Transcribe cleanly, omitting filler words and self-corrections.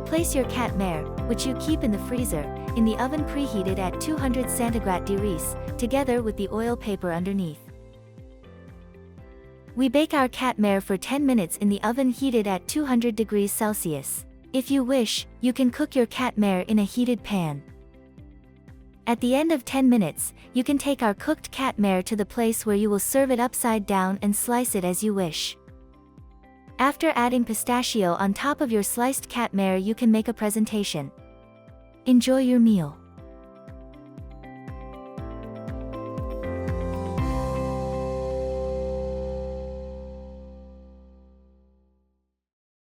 Place your Katmer, which you keep in the freezer, in the oven preheated at 200 centigrade together with the oil paper underneath. We bake our Katmer for 10 minutes in the oven heated at 200 degrees Celsius. If you wish, you can cook your Katmer in a heated pan. At the end of 10 minutes, you can take our cooked Katmer to the place where you will serve it upside down and slice it as you wish. After adding pistachio on top of your sliced Katmer, you can make a presentation. Enjoy your meal.